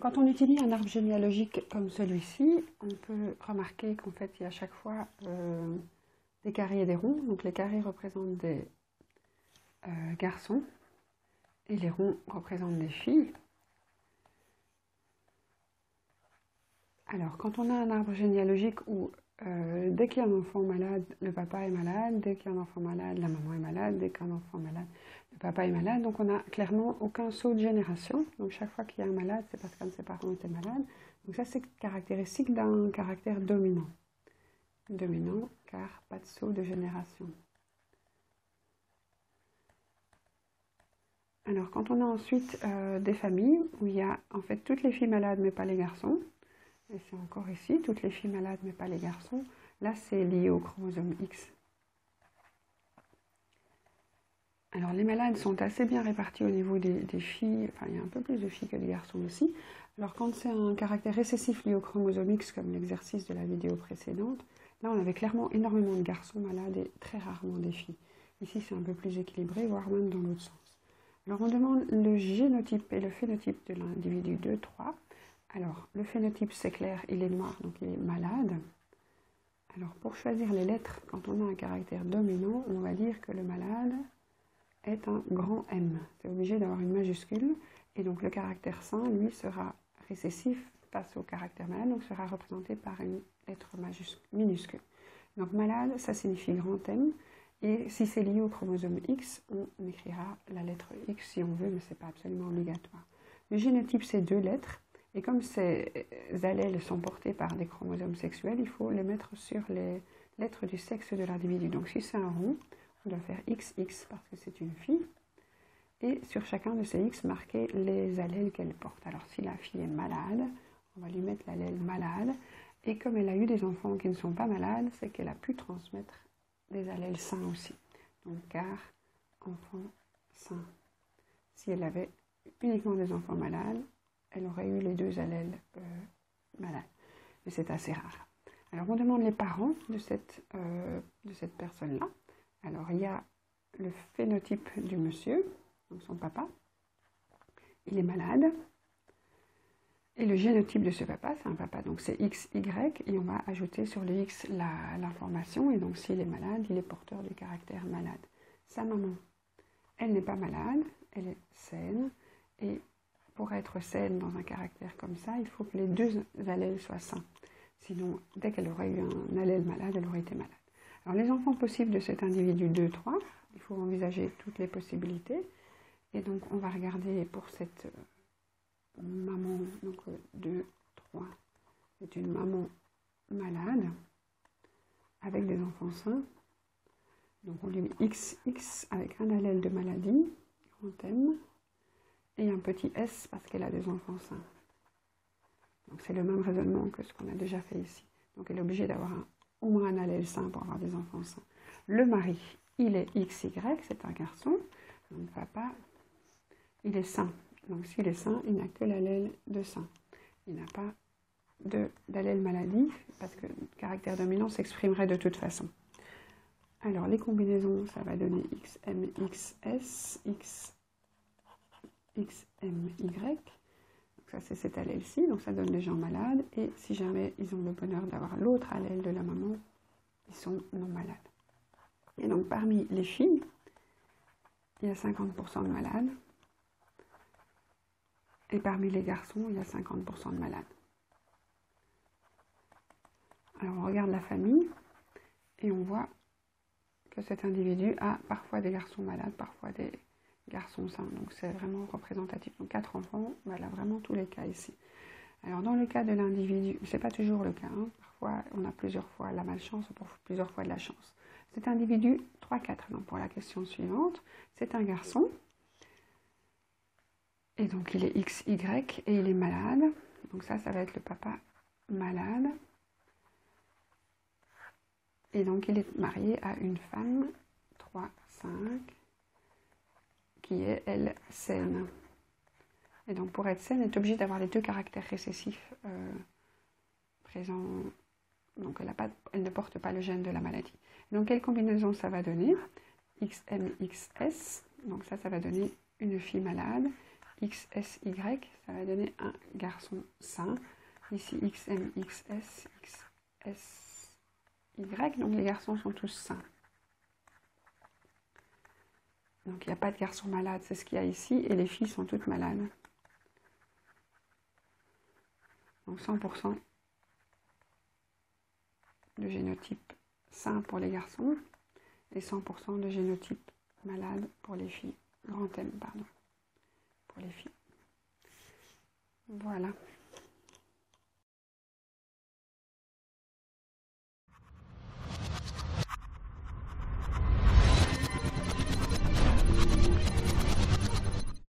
Quand on utilise un arbre généalogique comme celui-ci, on peut remarquer qu'en fait, il y a à chaque fois des carrés et des ronds. Donc les carrés représentent des garçons et les ronds représentent des filles. Alors, quand on a un arbre généalogique où dès qu'il y a un enfant malade, le papa est malade, dès qu'il y a un enfant malade, la maman est malade, dès qu'il y a un enfant malade, le papa est malade, donc on n'a clairement aucun saut de génération. Donc chaque fois qu'il y a un malade, c'est parce qu'un de ses parents était malade. Donc ça, c'est caractéristique d'un caractère dominant. Dominant, car pas de saut de génération. Alors, quand on a ensuite des familles où il y a en fait toutes les filles malades, mais pas les garçons, et c'est encore ici, toutes les filles malades, mais pas les garçons, là, c'est lié au chromosome X. Alors, les malades sont assez bien répartis au niveau des filles, enfin, il y a un peu plus de filles que de garçons aussi. Alors, quand c'est un caractère récessif lié au chromosome X, comme l'exercice de la vidéo précédente, là, on avait clairement énormément de garçons malades et très rarement des filles. Ici, c'est un peu plus équilibré, voire même dans l'autre sens. Alors, on demande le génotype et le phénotype de l'individu 2, 3. Alors, le phénotype, c'est clair, il est noir, donc il est malade. Alors, pour choisir les lettres, quand on a un caractère dominant, on va dire que le malade est un grand M. C'est obligé d'avoir une majuscule. Et donc, le caractère sain, lui, sera récessif face au caractère malade, donc sera représenté par une lettre minuscule. Donc, malade, ça signifie grand M. Et si c'est lié au chromosome X, on écrira la lettre X si on veut, mais ce n'est pas absolument obligatoire. Le génotype, c'est 2 lettres. Et comme ces allèles sont portés par des chromosomes sexuels, il faut les mettre sur les lettres du sexe de l'individu. Donc si c'est un rond, on doit faire XX parce que c'est une fille. Et sur chacun de ces X, marquer les allèles qu'elle porte. Alors si la fille est malade, on va lui mettre l'allèle malade. Et comme elle a eu des enfants qui ne sont pas malades, c'est qu'elle a pu transmettre des allèles sains aussi. Donc car enfant sain. Si elle avait uniquement des enfants malades, elle aurait eu les 2 allèles malades. Mais c'est assez rare. Alors, on demande les parents de cette personne-là. Alors, il y a le phénotype du monsieur, donc son papa. Il est malade. Et le génotype de ce papa, c'est un papa, donc c'est XY. Et on va ajouter sur le X l'information. Et donc, s'il est malade, il est porteur du caractère malade. Sa maman, elle n'est pas malade, elle est saine. Et pour être saine dans un caractère comme ça, il faut que les 2 allèles soient sains. Sinon, dès qu'elle aurait eu un allèle malade, elle aurait été malade. Alors, les enfants possibles de cet individu 2, 3, il faut envisager toutes les possibilités. Et donc, on va regarder pour cette maman, donc 2, 3, c'est une maman malade, avec des enfants sains. Donc, on lui met XX avec un allèle de maladie, grand M, et un petit S parce qu'elle a des enfants sains. Donc c'est le même raisonnement que ce qu'on a déjà fait ici. Donc elle est obligée d'avoir au moins un allèle sain pour avoir des enfants sains. Le mari, il est XY, c'est un garçon. Donc papa, il est sain. Donc s'il est sain, il n'a que l'allèle de sain. Il n'a pas d'allèle maladie parce que le caractère dominant s'exprimerait de toute façon. Alors les combinaisons, ça va donner XM, XS, XMY, donc ça c'est cet allèle-ci, donc ça donne des gens malades, et si jamais ils ont le bonheur d'avoir l'autre allèle de la maman, ils sont non malades. Et donc parmi les filles, il y a 50% de malades, et parmi les garçons, il y a 50% de malades. Alors on regarde la famille, et on voit que cet individu a parfois des garçons malades, parfois des garçons sains, donc c'est vraiment représentatif. Donc 4 enfants, voilà vraiment tous les cas ici. Alors dans le cas de l'individu, c'est pas toujours le cas, hein. Parfois on a plusieurs fois la malchance ou plusieurs fois de la chance. Cet individu 3, 4, donc pour la question suivante, c'est un garçon, et donc il est XY et il est malade, donc ça va être le papa malade, et donc il est marié à une femme, 3, 5, qui est, elle, saine. Et donc, pour être saine, elle est obligée d'avoir les 2 caractères récessifs présents. Donc, elle ne porte pas le gène de la maladie. Donc, quelle combinaison ça va donner? XM, XS. Donc, ça va donner une fille malade. XSY, ça va donner un garçon sain. Ici XM, XS, XSY, donc les garçons sont tous sains. Donc il n'y a pas de garçon malade, c'est ce qu'il y a ici, et les filles sont toutes malades. Donc 100% de génotype sain pour les garçons et 100% de génotype malade pour les filles. Grand M, pardon, pour les filles. Voilà.